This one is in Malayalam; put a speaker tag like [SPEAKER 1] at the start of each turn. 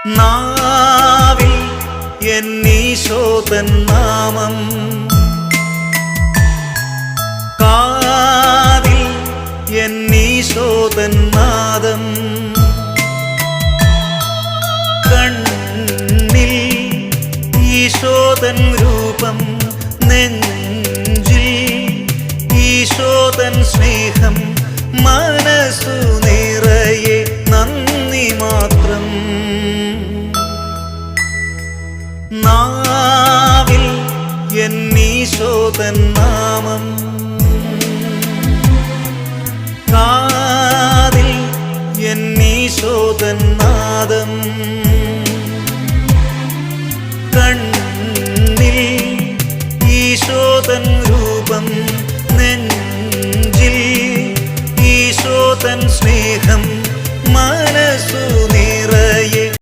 [SPEAKER 1] നാവിൽ എന്നീശോതൻ നാമം, കാതിൽ എന്നീശോതൻ നാദം, കണ്ണിൽ ഈശോതൻ രൂപം, നെഞ്ചിൽ ഈശോതൻ സ്നേഹം, മനസ്സു നിറയെ നന്ദി മാത്രം. നാവിൽ എന്നീശോതൻ നാമം, കാതിൽ എന്നീശോതൻ നാദം,